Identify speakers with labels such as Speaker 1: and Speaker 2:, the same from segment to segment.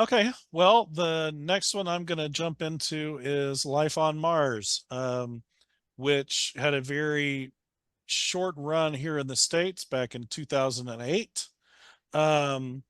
Speaker 1: Okay, well, the next one I'm going to jump into is Life on Mars, which had a very short run here in the States back in 2008. Um,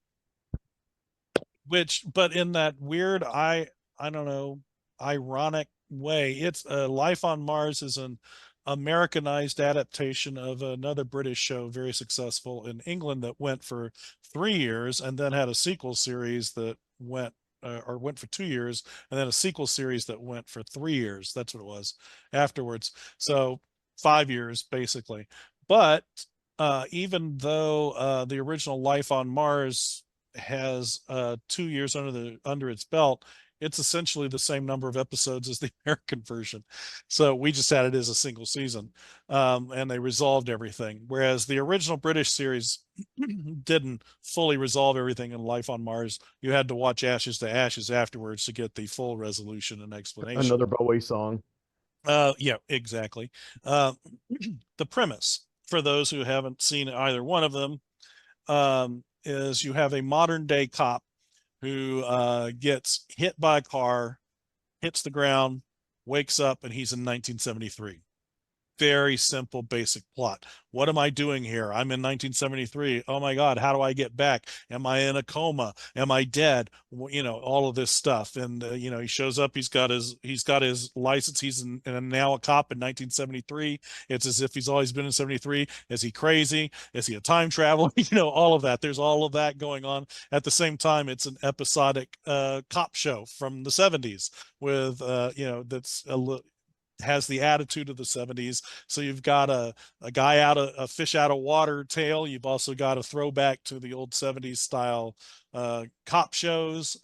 Speaker 1: but in that weird, I don't know, ironic way, it's Life on Mars is an Americanized adaptation of another British show, very successful in England, that went for 3 years and then had a sequel series that went for 2 years, and then a sequel series that went for 3 years. That's what it was afterwards. So 5 years basically. But even though the original Life on Mars has 2 years under its belt, it's essentially the same number of episodes as the American version. So we just had it as a single season, and they resolved everything. Whereas the original British series didn't fully resolve everything in Life on Mars. You had to watch Ashes to Ashes afterwards to get the full resolution and explanation.
Speaker 2: Another Bowie song.
Speaker 1: Yeah, exactly. Uh, the premise, for those who haven't seen either one of them, is you have a modern day cop who gets hit by a car, hits the ground, wakes up, and he's in 1973. Very simple, basic plot. What am I doing here? I'm in 1973. Oh my God, how do I get back? Am I in a coma? Am I dead? All of this stuff. And he shows up. He's got his license. And now a cop in 1973. It's as if he's always been in 73. Is he crazy? Is he a time traveler? All of that. There's all of that going on at the same time. It's an episodic cop show from the 70s with that's has the attitude of the 70s. So you've got a guy a fish out of water tale. You've also got a throwback to the old 70s style cop shows.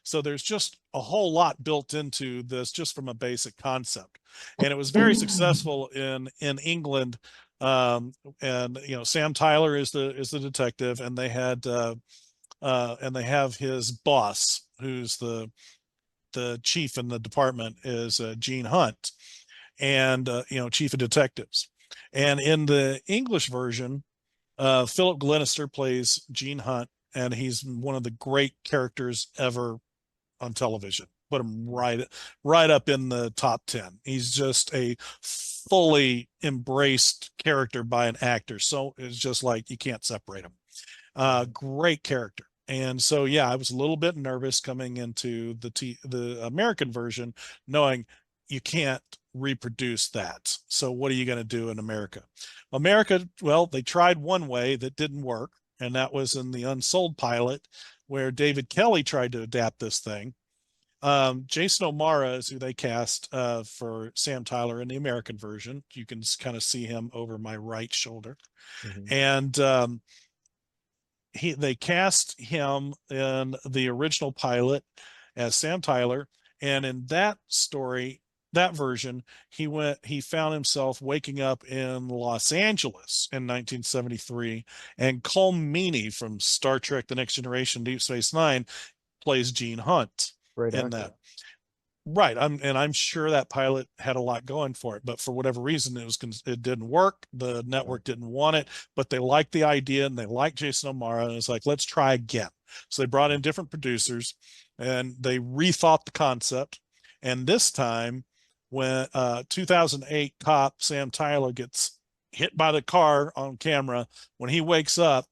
Speaker 1: So there's just a whole lot built into this just from a basic concept. And it was very successful in England. And Sam Tyler is the detective, and they have his boss, who's the chief in the department, is Gene Hunt, and chief of detectives. And in the English version, Philip Glenister plays Gene Hunt, and he's one of the great characters ever on television. Put him right up in the top 10. He's just a fully embraced character by an actor. So it's just like you can't separate him. Great character. And so, yeah, I was a little bit nervous coming into the American version, knowing you can't reproduce that. So what are you going to do in America? Well, they tried one way that didn't work, and that was in the Unsold pilot, where David Kelly tried to adapt this thing. Jason O'Mara is who they cast for Sam Tyler in the American version. You can kind of see him over my right shoulder.
Speaker 2: Mhm.
Speaker 1: And they cast him in the original pilot as Sam Tyler, and in that story, that version, he found himself waking up in Los Angeles in 1973, and Colm Meaney from Star Trek: The Next Generation, Deep Space Nine, plays Gene Hunt
Speaker 2: Great
Speaker 1: in
Speaker 2: actor.
Speaker 1: that. Right. I'm sure that pilot had a lot going for it, but for whatever reason, it didn't work. The
Speaker 2: Yeah.
Speaker 1: network didn't want it, but they liked the idea and they liked Jason O'Mara, and it's like, let's try again. So they brought in different producers and they rethought the concept. And this time, when 2008 cop Sam Tyler gets hit by the car on camera, when he wakes up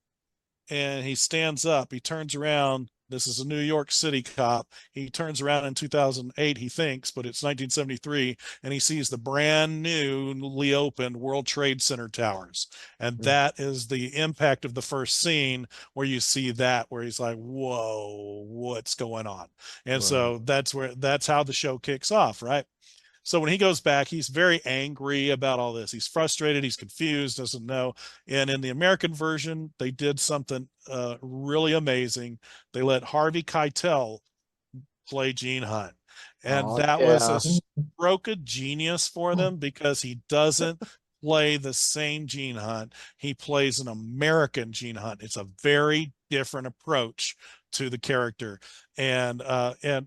Speaker 1: and he stands up, he turns around. This is a New York City cop. He turns around in 2008, he thinks, but it's 1973, and he sees the brand newly opened World Trade Center towers. And
Speaker 2: Mm.
Speaker 1: that is the impact of the first scene, where you see that, where he's like, whoa, what's going on? And
Speaker 2: Right.
Speaker 1: so that's how the show kicks off, right? So when he goes back, he's very angry about all this. He's frustrated, he's confused, doesn't know. And in the American version, they did something really amazing. They let Harvey Keitel play Gene Hunt. And
Speaker 2: Oh
Speaker 1: that was a
Speaker 2: yeah.
Speaker 1: stroke of genius for them, because he doesn't play the same Gene Hunt. He plays an American Gene Hunt. It's a very different approach to the character. And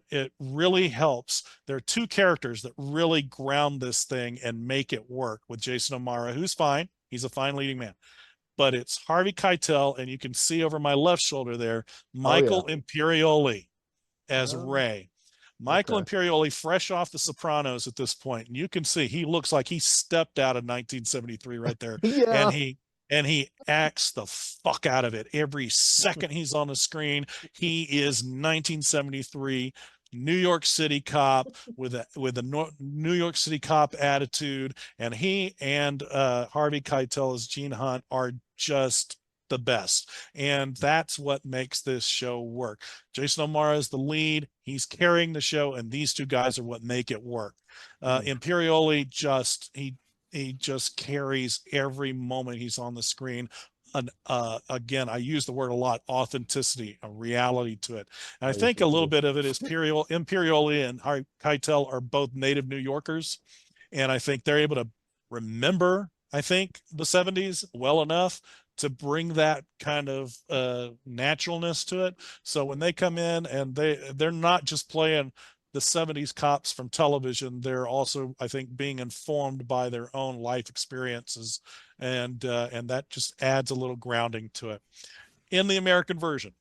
Speaker 1: it really helps. There are two characters that really ground this thing and make it work, with Jason O'Mara, who's fine. He's a fine leading man. But it's Harvey Keitel, and you can see over my left shoulder there,
Speaker 2: Oh yeah.
Speaker 1: Michael Imperioli. as
Speaker 2: Oh,
Speaker 1: Ray. Michael
Speaker 2: okay.
Speaker 1: Imperioli, fresh off The Sopranos at this point, and you can see he looks like he stepped out of 1973 right there, and
Speaker 2: Yeah.
Speaker 1: he acts the fuck out of it every second he's on the screen. He is 1973 New York City cop with a New York City cop attitude, and he and Harvey Keitel as Gene Hunt are just the best, and that's what makes this show work. Jason O'Mara is the lead. He's carrying the show, and these two guys are what make it work.
Speaker 2: Mm.
Speaker 1: Imperioli he just carries every moment he's on the screen. And again, I use the word a lot: authenticity, a reality to it. And I
Speaker 2: I
Speaker 1: think a little
Speaker 2: do.
Speaker 1: bit of it is Imperioli and Keitel are both native New Yorkers, and I think they're able to remember, I think, the 70s well enough to bring that kind of naturalness to it. So when they come in and they're not just playing the 70s cops from television, they're also, I think, being informed by their own life experiences, and that just adds a little grounding to it. In the American version,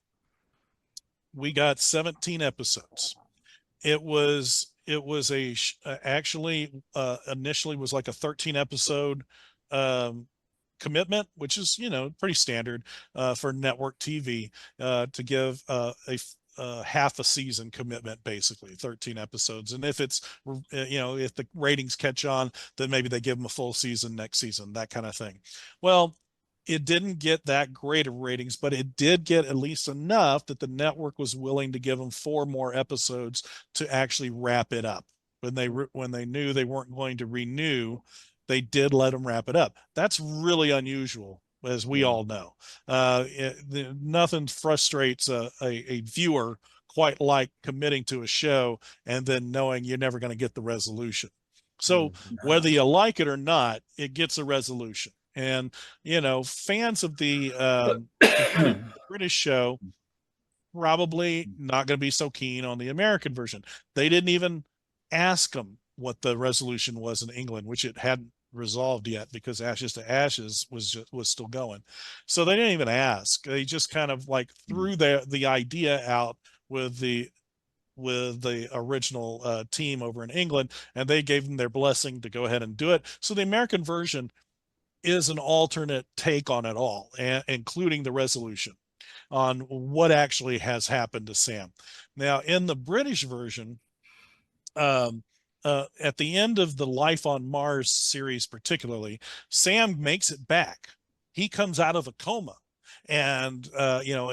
Speaker 1: we got 17 episodes. It was actually initially was like a 13 episode um, commitment, which is, pretty standard for network TV, to give half a season commitment, basically 13 episodes. And if it's if the ratings catch on, then maybe they give them a full season next season, that kind of thing. Well, it didn't get that great of ratings, but it did get at least enough that the network was willing to give them 4 more episodes to actually wrap it up. When they knew they weren't going to renew, they did let them wrap it up. That's really unusual, as we
Speaker 2: Yeah.
Speaker 1: all know. Nothing frustrates a viewer quite like committing to a show and then knowing you're never going to get the resolution. So
Speaker 2: Mm.
Speaker 1: whether you like it or not, it gets a resolution. And fans of the British show probably not going to be so keen on the American version. They didn't even ask them what the resolution was in England, which it hadn't resolved yet because Ashes to Ashes was still going. So they didn't even ask. They just kind of like
Speaker 2: Mm.
Speaker 1: threw the idea out with the original team over in England, and they gave them their blessing to go ahead and do it. So the American version is an alternate take on it all, including the resolution on what actually has happened to Sam. Now, in the British version, um, at the end of the Life on Mars series, particularly, Sam makes it back. He comes out of a coma, and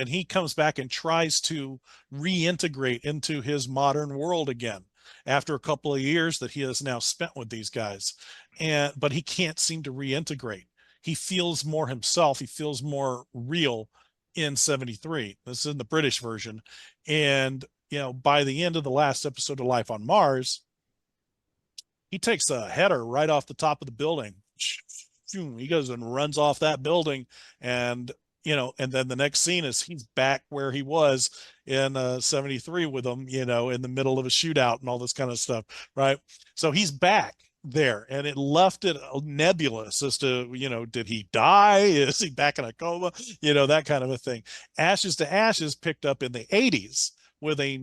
Speaker 1: he comes back and tries to reintegrate into his modern world again after a couple of years that he has now spent with these guys, but he can't seem to reintegrate. He feels more himself. He feels more real in 73. This is in the British version, and by the end of the last episode of Life on Mars, he takes a header right off the top of the building. He goes and runs off that building, and and then the next scene is he's back where he was in 73 with them, in the middle of a shootout and all this kind of stuff, right? So he's back there, and it left it nebulous as to, did he die? Is he back in a coma? That kind of a thing. Ashes to Ashes picked up in the 80s with a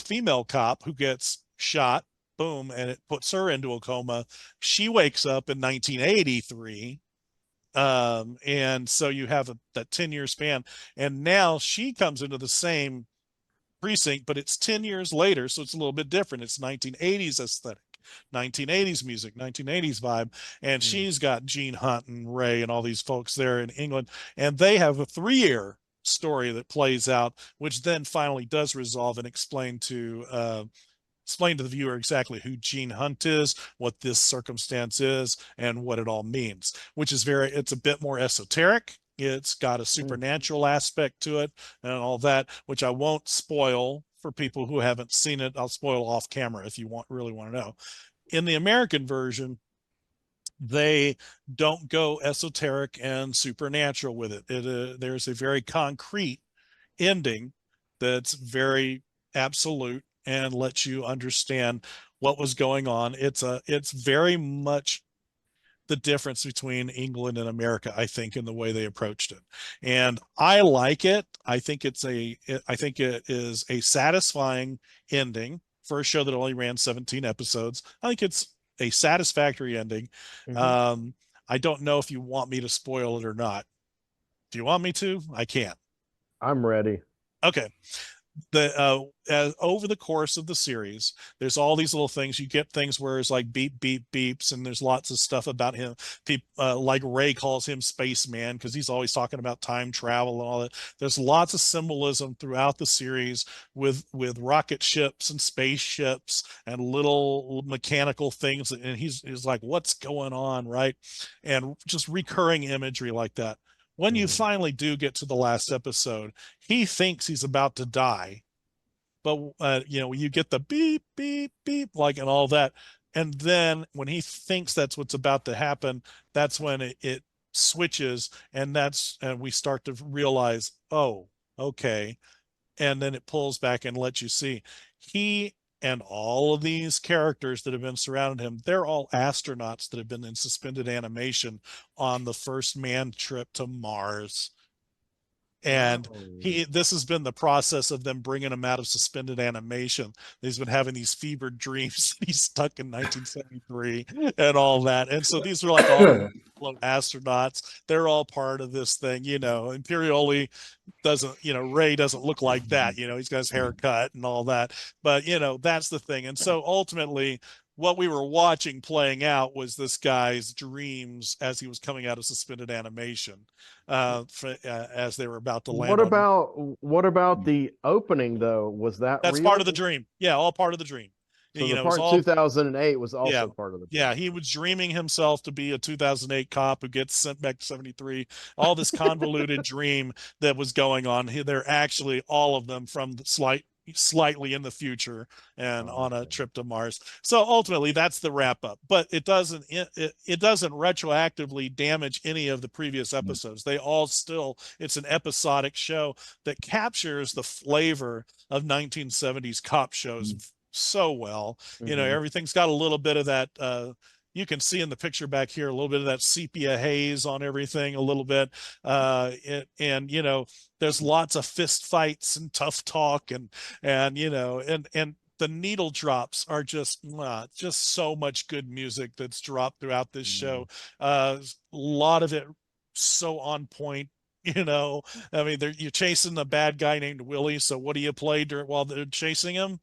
Speaker 1: female cop who gets shot, boom, and it puts her into a coma. She wakes up in 1983. And so you have that 10-year span, and now she comes into the same precinct, but it's 10 years later, so it's a little bit different. It's 1980s aesthetic, 1980s music, 1980s vibe, and
Speaker 2: Mm.
Speaker 1: she's got Gene Hunt and Ray and all these folks there in England, and they have a 3-year story that plays out, which then finally does resolve and explain to the viewer exactly who Gene Hunt is, what this circumstance is, and what it all means, which is it's a bit more esoteric. It's got a
Speaker 2: Mm.
Speaker 1: supernatural aspect to it and all that, which I won't spoil for people who haven't seen it. I'll spoil off camera if you really want to know. In the American version, they don't go esoteric and supernatural with it. There's a very concrete ending that's very absolute and lets you understand what was going on. It's very much the difference between England and America, I think, in the way they approached it. And I like it. I think it is a satisfying ending for a show that only ran 17 episodes. I think it's a satisfactory ending.
Speaker 2: Hmm.
Speaker 1: Um, I don't know if you want me to spoil it or not. Do you want me to? I can't.
Speaker 2: I'm ready.
Speaker 1: Okay. Over the course of the series, there's all these little things. You get things where it's like beep beep beeps, and there's lots of stuff about him. People like Ray calls him spaceman because he's always talking about time travel and all that. There's lots of symbolism throughout the series with rocket ships and spaceships and little mechanical things, and he's like, what's going on, right? And just recurring imagery like that. When you
Speaker 2: Hmm.
Speaker 1: finally do get to the last episode, he thinks he's about to die, but you get the beep beep beep like and all that, and then when he thinks that's what's about to happen, that's when it switches, and we start to realize, oh, okay, and then it pulls back and lets you see he and all of these characters that have been surrounding him, they're all astronauts that have been in suspended animation on the first manned trip to Mars. And
Speaker 2: Oh.
Speaker 1: this has been the process of them bringing him out of suspended animation. He's been having these fevered dreams. He's stuck in 1973 and all that. And so these are like all astronauts. They're all part of this thing. Imperioli doesn't, Ray doesn't look like that. He's got his hair cut and all that. But, that's the thing. And so ultimately, what we were watching playing out was this guy's dreams as he was coming out of suspended animation, as they were about to land on.
Speaker 2: What about the opening though? Was that
Speaker 1: That's part of the
Speaker 2: real?
Speaker 1: dream. Yeah, all part of the dream.
Speaker 2: So the
Speaker 1: It was
Speaker 2: part
Speaker 1: all.
Speaker 2: 2008 was
Speaker 1: Yeah.
Speaker 2: also part of the
Speaker 1: Yeah,
Speaker 2: dream.
Speaker 1: he was dreaming himself to be a 2008 cop who gets sent back to 73. All this convoluted dream that was going on. They're actually all of them from slightly in the future and
Speaker 2: Oh,
Speaker 1: on a
Speaker 2: okay.
Speaker 1: trip to Mars. So ultimately that's the wrap up. But it doesn't retroactively damage any of the previous episodes. They all still, it's an episodic show that captures the flavor of 1970s cop shows so well.
Speaker 2: Hmm.
Speaker 1: Everything's got a little bit of that. You can see in the picture back here a little bit of that sepia haze on everything, a little bit. And there's lots of fist fights and tough talk, and the needle drops are just so much good music that's dropped throughout this show. A lot of it so on point. You know, I mean, you're chasing a bad guy named Willie. So what do you play while they're chasing him?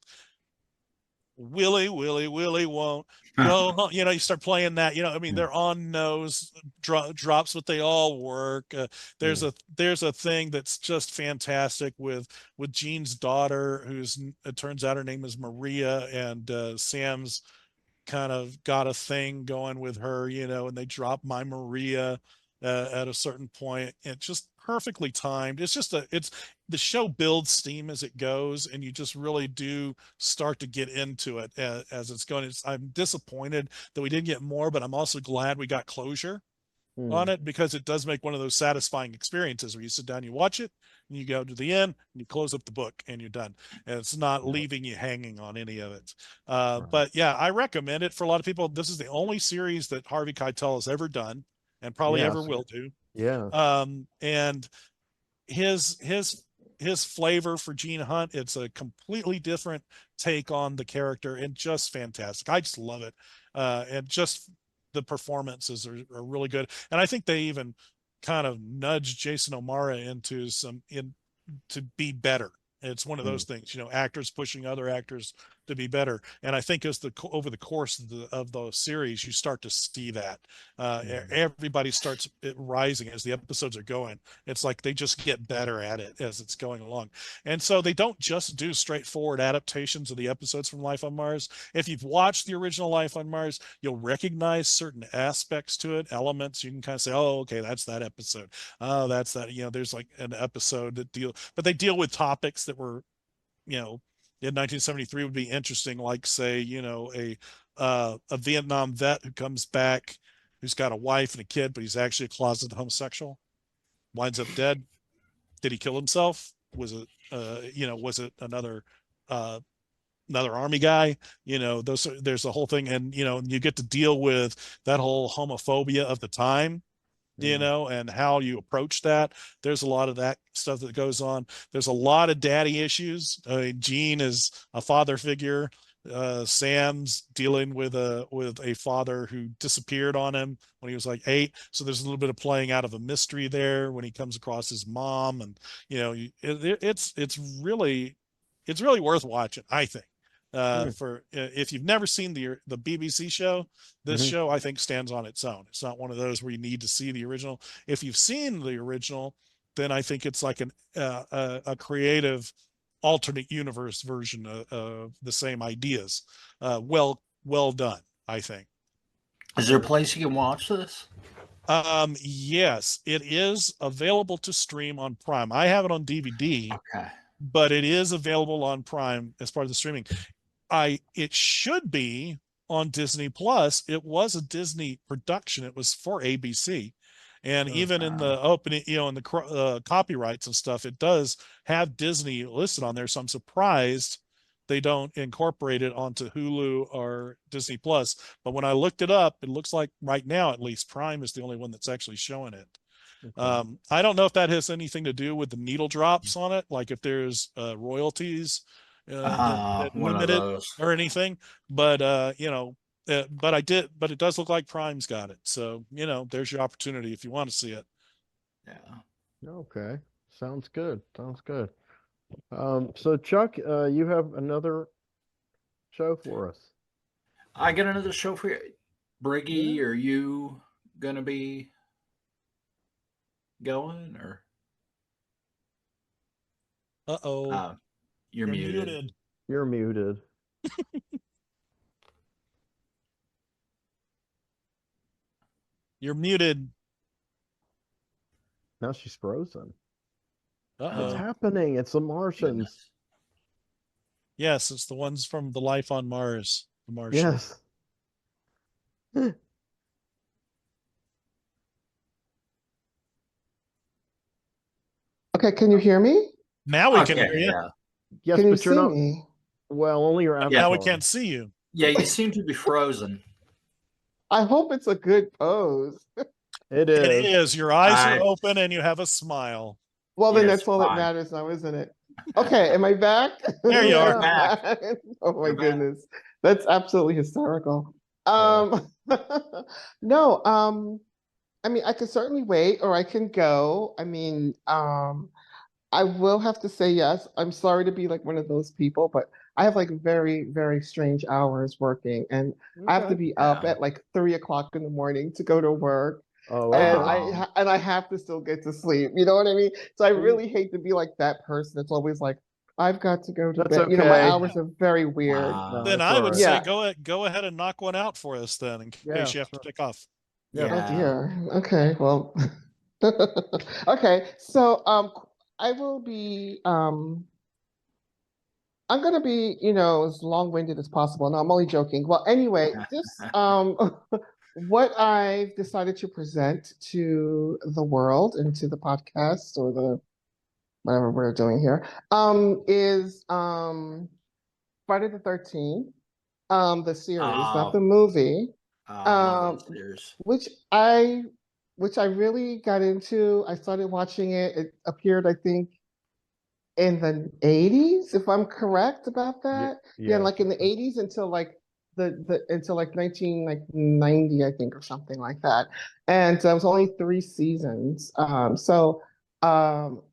Speaker 1: Willie, Willie, Willie won't go home. You start playing that. I mean, they're on nose drops, but they all work. There's a thing that's just fantastic with Gene's daughter, who's it turns out her name is Maria, and Sam's kind of got a thing going with her, and they drop My Maria at a certain point. It's just perfectly timed. It's the show builds steam as it goes, and you just really do start to get into it as it's going. I'm disappointed that we didn't get more, but I'm also glad we got closure on
Speaker 2: Hmm.
Speaker 1: it, because it does make one of those satisfying experiences where you sit down, you watch it, and you go to the end, and you close up the book, and you're done. And it's not
Speaker 2: Yeah.
Speaker 1: leaving you hanging on any of it.
Speaker 2: Right.
Speaker 1: But yeah, I recommend it for a lot of people. This is the only series that Harvey Keitel has ever done, and probably ever
Speaker 2: Yes.
Speaker 1: will do.
Speaker 2: Yeah.
Speaker 1: And his flavor for Gene Hunt, it's a completely different take on the character, and just fantastic. I just love it. And just the performances are really good. And I think they even kind of nudged Jason O'Mara into some in to be better. It's one of
Speaker 2: Hmm.
Speaker 1: those things, actors pushing other actors to be better. And I think as over the course of the series, you start to see that
Speaker 2: Hmm.
Speaker 1: everybody starts rising as the episodes are going. It's like they just get better at it as it's going along. And so they don't just do straightforward adaptations of the episodes from Life on Mars. If you've watched the original Life on Mars, you'll recognize certain aspects to it, elements. You can kind of say, oh, okay, that's that episode. Oh, that's that. There's like an episode but they deal with topics that were, you know, in 1973 would be interesting, like say, a Vietnam vet who comes back, who's got a wife and a kid, but he's actually a closeted homosexual, winds up dead. Did he kill himself? Was it another uh another army guy. There's a whole thing, and you get to deal with that whole homophobia of the time,
Speaker 2: Yeah.
Speaker 1: and how you approach that. There's a lot of that stuff that goes on. There's a lot of daddy issues. Gene is a father figure. Sam's dealing with a father who disappeared on him when he was like 8. So there's a little bit of playing out of a mystery there when he comes across his mom, and it's really worth watching, I think.
Speaker 2: Hmm.
Speaker 1: For if you've never seen the BBC show, this
Speaker 2: Hmm.
Speaker 1: show I think stands on its own. It's not one of those where you need to see the original. If you've seen the original, then I think it's like a creative alternate universe version of the same ideas. Well done, I think.
Speaker 3: Is there a place you can watch this?
Speaker 1: Yes, it is available to stream on Prime. I have it on DVD,
Speaker 3: Okay.
Speaker 1: but it is available on Prime as part of the streaming. It should be on Disney Plus. It was a Disney production. It was for ABC. And even in the opening, in the copyrights and stuff, it does have Disney listed on there. So I'm surprised they don't incorporate it onto Hulu or Disney Plus. But when I looked it up, it looks like right now, at least, Prime is the only one that's actually showing it.
Speaker 2: Okay.
Speaker 1: I don't know if that has anything to do with the needle drops on it, like if there's royalties that
Speaker 3: One of
Speaker 1: limit it
Speaker 3: those.
Speaker 1: or anything. But but it does look like Prime's got it. So there's your opportunity if you want to see it.
Speaker 3: Yeah.
Speaker 2: Okay. Sounds good. Sounds good. So Chuck, you have another show for us.
Speaker 3: I got another show for you. Briggy,
Speaker 2: Yeah.
Speaker 3: are you gonna be going or?
Speaker 1: Uh-oh.
Speaker 3: You're muted.
Speaker 2: You're muted.
Speaker 1: You're muted.
Speaker 2: Now she's frozen. What's
Speaker 1: Uh-oh.
Speaker 2: happening? It's the Martians.
Speaker 3: Goodness.
Speaker 1: Yes, it's the ones from the Life on Mars, the Martian.
Speaker 2: Yes.
Speaker 4: Okay, can you hear me?
Speaker 1: Now we can
Speaker 3: Okay,
Speaker 1: hear you.
Speaker 3: yeah.
Speaker 2: Yes,
Speaker 4: Can you
Speaker 2: but you're
Speaker 4: see
Speaker 2: not.
Speaker 4: me?
Speaker 2: Well, only your avatar.
Speaker 1: Now we can't see you.
Speaker 3: Yeah, you seem to be frozen.
Speaker 4: I hope it's a good pose.
Speaker 2: It
Speaker 1: It
Speaker 2: is.
Speaker 1: is. Your eyes are
Speaker 3: I-
Speaker 1: open and you have a smile.
Speaker 4: Well, then
Speaker 3: Yes,
Speaker 4: that's all that
Speaker 3: fine.
Speaker 4: matters now, isn't it? Okay, am I back?
Speaker 1: There you are.
Speaker 3: You're back.
Speaker 4: Oh my
Speaker 3: You're back.
Speaker 4: goodness. That's absolutely hysterical. No, I mean, I could certainly wait or I can go. I mean, I will have to say yes. I'm sorry to be like one of those people, but I have like very, very strange hours working, and I have to
Speaker 2: Okay.
Speaker 4: be up
Speaker 3: Yeah.
Speaker 4: at like 3 o'clock in the morning to go to work,
Speaker 2: Oh,
Speaker 4: and
Speaker 2: okay.
Speaker 4: I have to still get to sleep. You know what I mean? So I really hate to be like that person that's always like, I've got to go to
Speaker 2: That's
Speaker 4: bed. You know, my
Speaker 2: okay.
Speaker 4: hours are very weird.
Speaker 3: Wow.
Speaker 1: Then
Speaker 2: That's
Speaker 1: I
Speaker 2: all
Speaker 1: would
Speaker 2: right.
Speaker 1: say
Speaker 4: Yeah.
Speaker 1: go ahead and knock one out for us then, in
Speaker 2: Yeah,
Speaker 1: case you have
Speaker 2: sure.
Speaker 1: to take off.
Speaker 2: Yeah.
Speaker 4: Oh dear. Okay. Well. Okay. So I will be I'm gonna be, as long-winded as possible. No, I'm only joking. Well, anyway, this what I've decided to present to the world and to the podcast or the whatever we're doing here, is Friday the 13th, the series, not the movie.
Speaker 3: Love
Speaker 4: Um,
Speaker 3: those ears.
Speaker 4: which I really got into. I started watching it. It appeared, I think, in the 80s, if I'm correct about that. Yeah,
Speaker 2: yes.
Speaker 4: like in the 80s until like until like 1990, I think, or something like that. And it was only 3 seasons.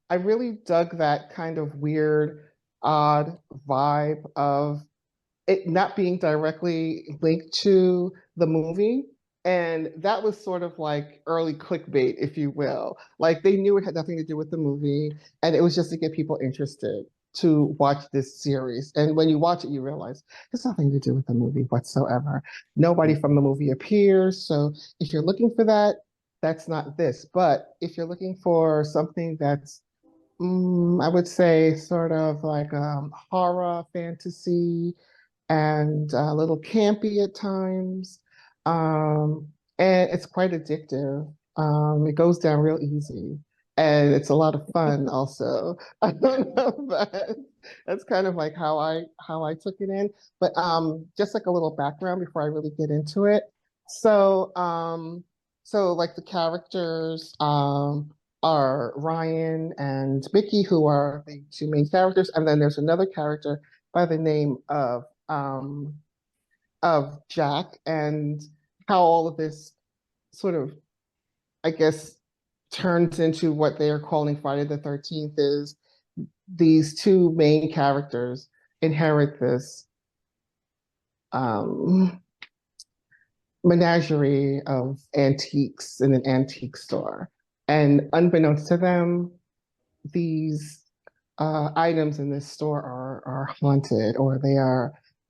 Speaker 4: I really dug that kind of weird, odd vibe of it not being directly linked to the movie. And that was sort of like early clickbait, if you will. Like they knew it had nothing to do with the movie, and it was just to get people interested to watch this series. And when you watch it, you realize it's nothing to do with the movie whatsoever. Nobody from the movie appears. So if you're looking for that, that's not this. But if you're looking for something that's, I would say, sort of like horror, fantasy, and a little campy at times. And it's quite addictive. It goes down real easy. and it's a lot of fun also. I don't know, but that's kind of like how I took it in. But just like a little background before I really get into it. So so like the characters are Ryan and Mickey, who are the two main characters, and then there's another character by the name of Jack, and how all of this sort of, I guess, turns into what they are calling Friday the 13th is these two main characters inherit this um, menagerie of antiques in an antique store. And unbeknownst to them, these items in this store are haunted, or they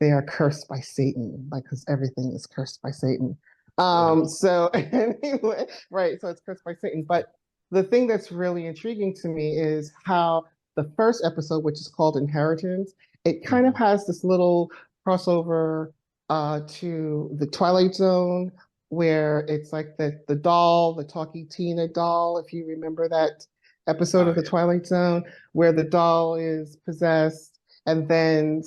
Speaker 4: are cursed by Satan, like because everything is cursed by Satan. So anyway, right, so it's cursed by Satan. But the thing that's really intriguing to me is how the first episode, which is called Inheritance, it kind of has this little crossover to the Twilight Zone, where it's like the doll, the Talkie Tina doll, if you remember that episode
Speaker 3: Oh,
Speaker 4: of the
Speaker 3: yeah.
Speaker 4: Twilight Zone, where the doll is possessed and then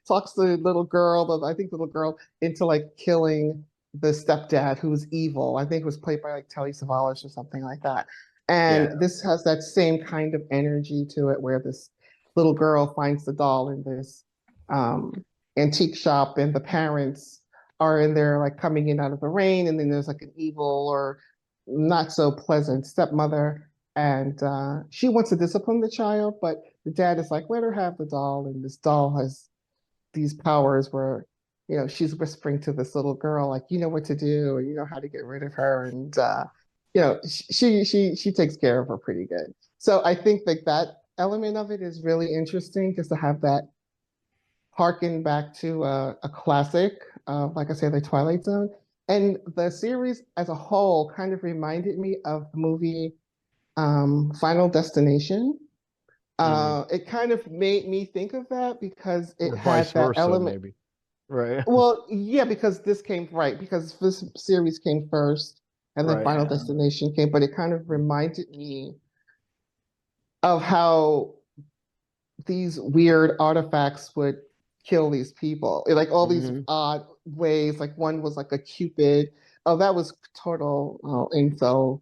Speaker 4: talks the little girl, but I think the little girl, into like killing the stepdad who's evil. I think it was played by like Telly Savalas or something like that.
Speaker 3: Yeah.
Speaker 4: And this has that same kind of energy to it, where this little girl finds the doll in this um, antique shop, and the parents are in there like coming in out of the rain, and then there's like an evil or not so pleasant stepmother, and she wants to discipline the child, but the dad is like, let her have the doll, and this doll has these powers where, she's whispering to this little girl, like, you know what to do, or you know how to get rid of her, and she takes care of her pretty good. So I think like that element of it is really interesting, just to have that harken back to a classic, like I said, the Twilight Zone. And the series as a whole kind of reminded me of the movie Final Destination. It kind of made me think of that because it
Speaker 2: Or
Speaker 4: had
Speaker 2: vice
Speaker 4: that
Speaker 2: versa,
Speaker 4: element.
Speaker 2: maybe. Right.
Speaker 4: Well, yeah, because because this series came first, and then
Speaker 2: Right.
Speaker 4: Final Destination came, but it kind of reminded me of how these weird artifacts would kill these people. Like all these odd ways. Like one was like a cupid. Oh, that was total incel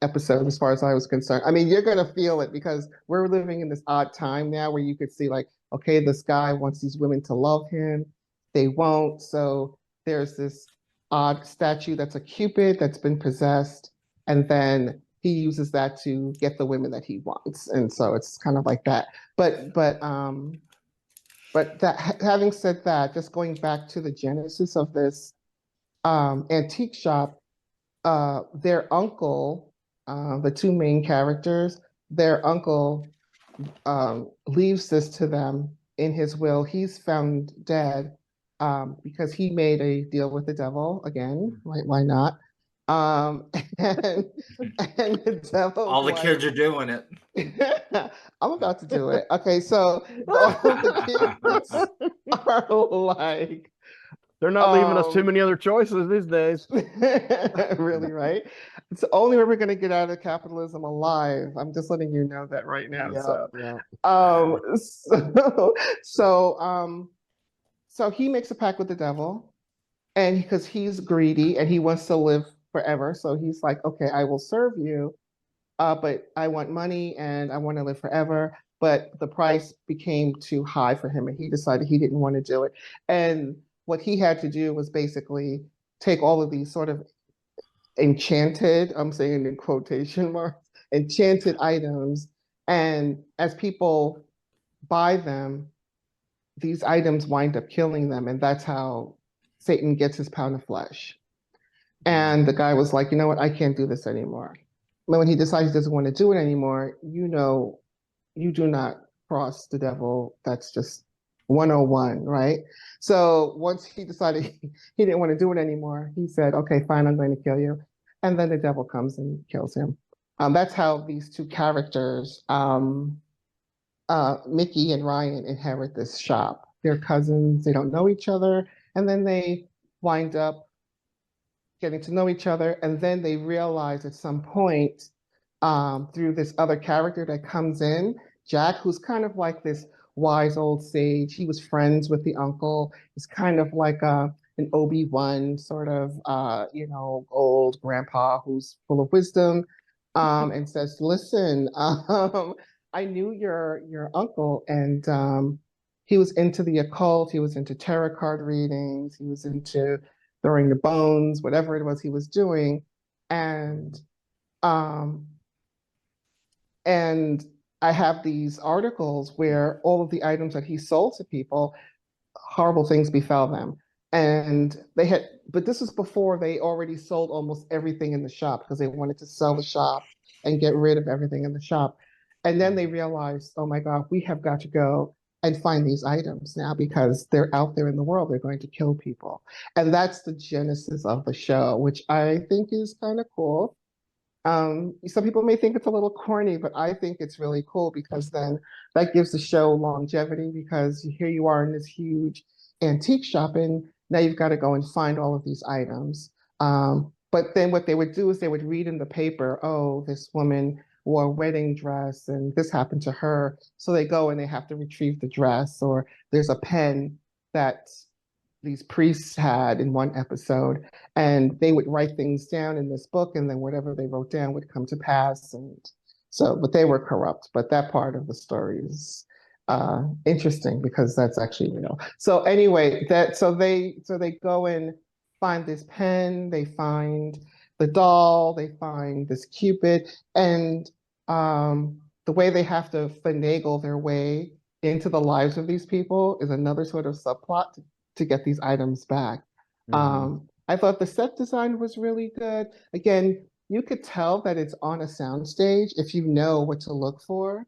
Speaker 4: episode as far as I was concerned. I mean, you're gonna feel it because we're living in this odd time now where you could see like, okay, this guy wants these women to love him. They won't. So there's this odd statue that's a cupid that's been possessed, and then he uses that to get the women that he wants. And so it's kind of like that. But that, having said that, just going back to the genesis of this antique shop, their uncle, the two main characters, their uncle leaves this to them in his will. He's found dead because he made a deal with the devil again. Right? Why not? Um, and, and the devil's
Speaker 3: All the
Speaker 4: like,
Speaker 3: kids are doing it.
Speaker 4: I'm about to do it. Okay, so all of the kids are like,
Speaker 2: They're not leaving us too
Speaker 4: um,
Speaker 2: many other choices these days.
Speaker 4: really, right? It's the only way we're going to get out of capitalism alive. I'm just letting you know that right now.
Speaker 2: Yeah.
Speaker 4: Um, so, so, um, so he makes a pact with the devil, and because he's greedy and he wants to live forever, so he's like, okay, I will serve you, but I want money and I want to live forever. But the price became too high for him, and he decided he didn't want to do it. And what he had to do was basically take all of these sort of enchanted, I'm saying in quotation marks, enchanted items. And as people buy them, these items wind up killing them. And that's how Satan gets his pound of flesh. And the guy was like, you know what? I can't do this anymore. But when he decides he doesn't want to do it anymore, you do not cross the devil. That's just 101, right? So once he decided he didn't want to do it anymore, he said, okay, fine, I'm going to kill you. And then the devil comes and kills him. That's how these two characters, Mickey and Ryan, inherit this shop. They're cousins, they don't know each other, and then they wind up getting to know each other, and then they realize at some point through this other character that comes in, Jack, who's kind of like this wise old sage. He was friends with the uncle. He's kind of like an Obi-Wan sort of, old grandpa who's full of wisdom, and says, "Listen, I knew your uncle, and he was into the occult. He was into tarot card readings. He was into throwing the bones, whatever it was he was doing, and um, and I have these articles where all of the items that he sold to people, horrible things befell them. And but this was before they already sold almost everything in the shop because they wanted to sell the shop and get rid of everything in the shop. And then they realized, oh my God, we have got to go and find these items now because they're out there in the world. They're going to kill people. And that's the genesis of the show, which I think is kind of cool. Some people may think it's a little corny, but I think it's really cool because then that gives the show longevity because here you are in this huge antique shop and now you've got to go and find all of these items. But then what they would do is they would read in the paper, oh, this woman wore a wedding dress and this happened to her. So they go and they have to retrieve the dress, or there's a pen that these priests had in one episode, and they would write things down in this book, and then whatever they wrote down would come to pass. And so, but they were corrupt. But that part of the story is interesting because that's actually real. So anyway, they go and find this pen, they find the doll, they find this Cupid, and the way they have to finagle their way into the lives of these people is another sort of subplot to get these items back. I thought the set design was really good. Again, you could tell that it's on a soundstage if you know what to look for.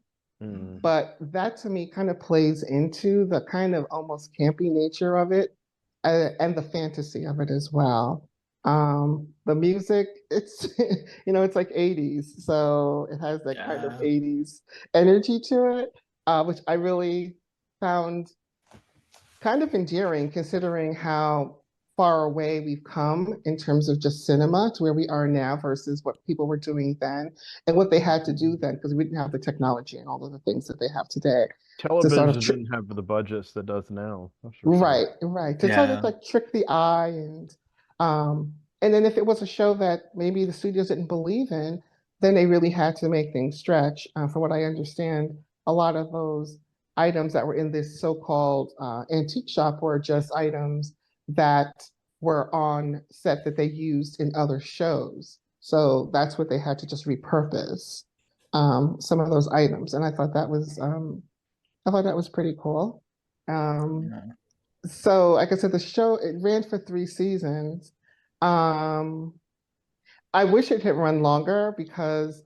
Speaker 4: But that to me kind of plays into the kind of almost campy nature of it, and the fantasy of it as well. The music, it's it's like 80s, so it has that kind of
Speaker 3: Yeah.
Speaker 4: 80s energy to it, which I really found kind of endearing considering how far away we've come in terms of just cinema to where we are now versus what people were doing then and what they had to do then because we didn't have the technology and all of the things that they have today to sort
Speaker 2: Television
Speaker 4: of
Speaker 2: didn't have the budgets that does now. That's for sure.
Speaker 4: right to sort of
Speaker 3: Yeah.
Speaker 4: like trick the eye, and then if it was a show that maybe the studios didn't believe in, then they really had to make things stretch. From what I understand, a lot of those items that were in this so-called antique shop were just items that were on set that they used in other shows. So that's what they had to just repurpose some of those items, and I thought that was pretty cool. Um,
Speaker 3: Yeah.
Speaker 4: so, like I said, the show it ran for 3 seasons. Um, I wish it had run longer because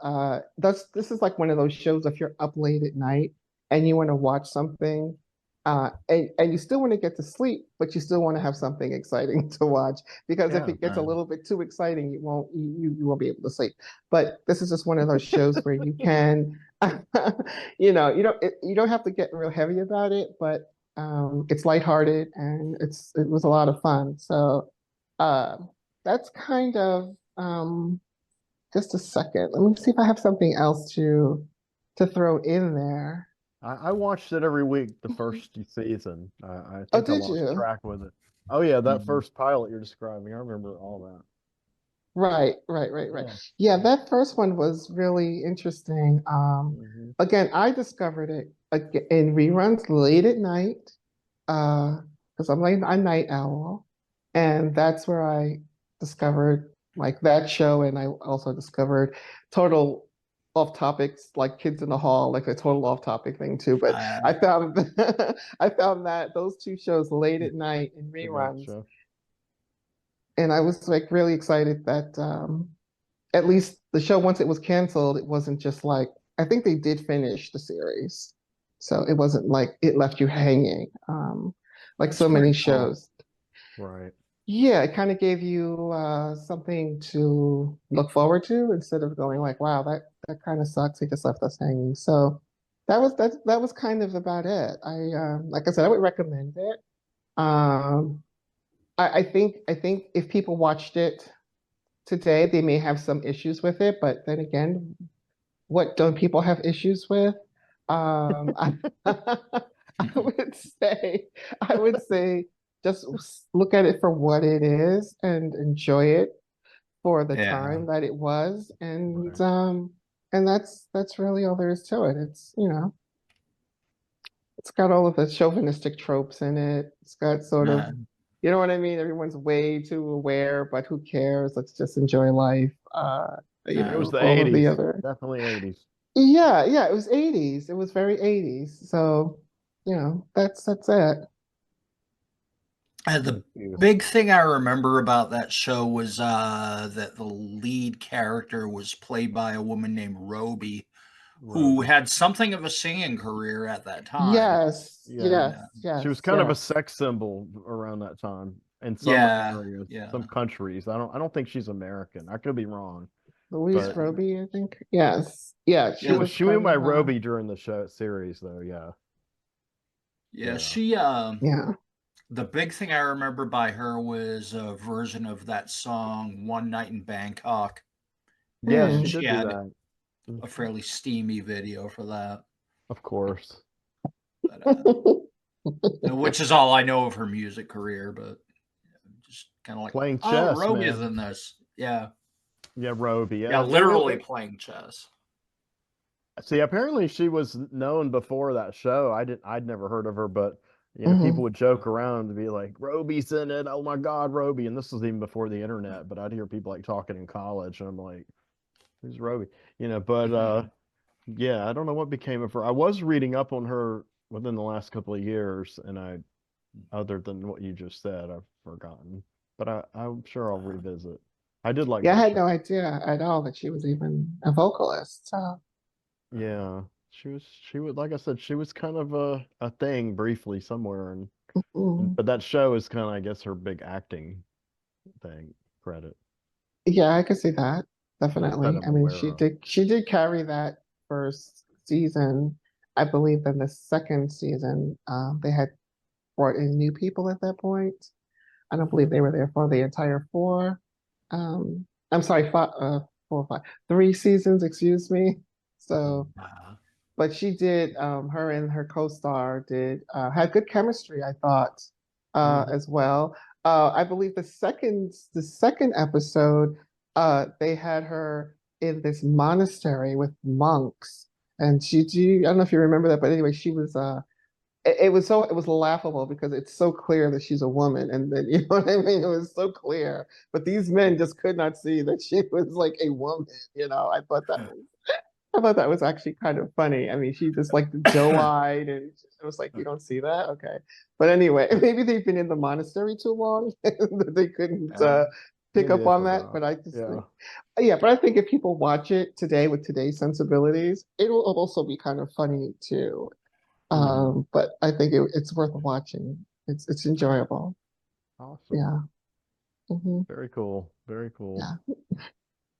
Speaker 4: this is like one of those shows if you're up late at night and you want to watch something, and you still want to get to sleep, but you still want to have something exciting to watch because if
Speaker 2: Yeah.
Speaker 4: it gets a little bit too exciting, you won't be able to sleep. But this is just one of those shows where you can, you don't have to get real heavy about it, but it's lighthearted and it was a lot of fun. So uh, that's kind of just a second. Let me see if I have something else to throw in there.
Speaker 2: I watched it every week the first season. I
Speaker 4: Oh,
Speaker 2: think I
Speaker 4: did
Speaker 2: lost
Speaker 4: you?
Speaker 2: track with it. Oh yeah, that
Speaker 3: Mhm.
Speaker 2: first pilot you're describing, I remember all that.
Speaker 4: Right.
Speaker 2: Yeah.
Speaker 4: Yeah, that first one was really interesting.
Speaker 2: Mhm.
Speaker 4: Again, I discovered it in reruns late at night, because I'm like a night owl, and that's where I discovered like that show, and I also discovered total off topics like Kids in the Hall, like a total off topic thing too. But I found I found that those two shows late at night in
Speaker 2: The
Speaker 4: reruns,
Speaker 2: show.
Speaker 4: and I was like really excited that at least the show once it was canceled, it wasn't just like I think they did finish the series, so it wasn't like it left you hanging, like
Speaker 3: That's
Speaker 4: so many
Speaker 3: pretty cool.
Speaker 4: shows.
Speaker 2: Right.
Speaker 4: Yeah, it kind of gave you something to look forward to instead of going like, "Wow, that kind of sucks." It just left us hanging. So that was kind of about it. Like I said, I would recommend it. Um, I think if people watched it today, they may have some issues with it, but then again, what don't people have issues with? I, I I would say just look at it for what it is and enjoy it for the
Speaker 3: Yeah.
Speaker 4: time that it was,
Speaker 2: Right.
Speaker 4: and that's really all there is to it. It's, it's got all of the chauvinistic tropes in it. It's got sort of,
Speaker 3: Uh,
Speaker 4: you know what I mean? Everyone's way too aware, but who cares? Let's just enjoy life.
Speaker 2: It was the
Speaker 4: All of the
Speaker 2: 80s.
Speaker 4: other.
Speaker 2: Definitely 80s.
Speaker 4: Yeah, yeah, it was 80s. It was very 80s. So, that's it.
Speaker 3: the
Speaker 2: You.
Speaker 3: big thing I remember about that show was that the lead character was played by a woman named Roby, who
Speaker 2: Roby.
Speaker 3: had something of a singing career at that time.
Speaker 4: Yes,
Speaker 2: Yeah.
Speaker 4: yes,
Speaker 3: Yeah.
Speaker 2: She was
Speaker 4: yes,
Speaker 2: kind of a
Speaker 4: yes.
Speaker 2: sex symbol around that time in some
Speaker 3: Yeah,
Speaker 2: areas,
Speaker 3: yeah.
Speaker 2: some countries. I don't think she's American. I could be wrong.
Speaker 4: Louise
Speaker 2: But
Speaker 4: Roby, I think. Yes. Yeah,
Speaker 2: she
Speaker 4: she
Speaker 3: Yeah.
Speaker 2: was
Speaker 4: was
Speaker 2: she went
Speaker 4: kind
Speaker 2: by
Speaker 4: of
Speaker 2: Roby during the show series though, yeah.
Speaker 3: Yeah,
Speaker 2: Yeah.
Speaker 3: she
Speaker 4: yeah.
Speaker 3: the big thing I remember by her was a version of that song One Night in Bangkok.
Speaker 2: Yeah,
Speaker 3: And
Speaker 2: she
Speaker 4: Mm.
Speaker 3: she
Speaker 2: did do
Speaker 3: had
Speaker 2: that.
Speaker 3: a fairly steamy video for that.
Speaker 2: Of course.
Speaker 3: But which is all I know of her music career, but just kind of like,
Speaker 2: Playing
Speaker 3: oh,
Speaker 2: chess,
Speaker 3: Roby's
Speaker 2: man.
Speaker 3: in this. Yeah.
Speaker 2: Yeah, Roby.
Speaker 3: Yeah,
Speaker 2: Yeah.
Speaker 3: literally playing chess.
Speaker 2: See, apparently she was known before that show. I'd never heard of her, but people
Speaker 4: Mhm.
Speaker 2: would joke around to be like, Roby's in it. Oh my God, Roby. And this was even before the internet, but I'd hear people like talking in college and I'm like, who's Roby? But yeah, I don't know what became of her. I was reading up on her within the last couple of years, and other than what you just said, I've forgotten. But I'm sure I'll revisit. I did like
Speaker 4: Yeah, I
Speaker 2: that
Speaker 4: had
Speaker 2: show.
Speaker 4: no idea at all that she was even a vocalist. So,
Speaker 2: Yeah, she was like I said, she was kind of a thing briefly somewhere,
Speaker 4: mm.
Speaker 2: but that show is kind of I guess her big acting thing credit
Speaker 4: Yeah, I could see that.
Speaker 2: that
Speaker 4: Definitely.
Speaker 2: I'm
Speaker 4: I mean,
Speaker 2: aware of.
Speaker 4: she did carry that first season. I believe in the second season, they had brought in new people at that point. I don't believe they were there for the entire four. I'm sorry, 4 or 5, 3 seasons, excuse me. So,
Speaker 3: Uh,
Speaker 4: but she did, her and her co-star did, had good chemistry, I thought,
Speaker 2: Mhm.
Speaker 4: as well. I believe the second episode, they had her in this monastery with monks. And I don't know if you remember that, but anyway, she was, it was laughable because it's so clear that she's a woman, and then you know what I mean. It was so clear, but these men just could not see that she was like a woman. I thought that was actually kind of funny. I mean, she just like doe-eyed, and it was like, you don't see that, okay. But anyway, maybe they've been in the monastery too long that they couldn't pick
Speaker 2: Maybe
Speaker 4: up
Speaker 2: they
Speaker 4: on that.
Speaker 2: forgot.
Speaker 4: But I just
Speaker 2: Yeah.
Speaker 4: think, yeah. But I think if people watch it today with today's sensibilities, it will also be kind of funny too. But I think it's worth watching. It's enjoyable.
Speaker 2: Awesome.
Speaker 4: Yeah. Hmm.
Speaker 2: Very cool. Very cool.
Speaker 4: Yeah.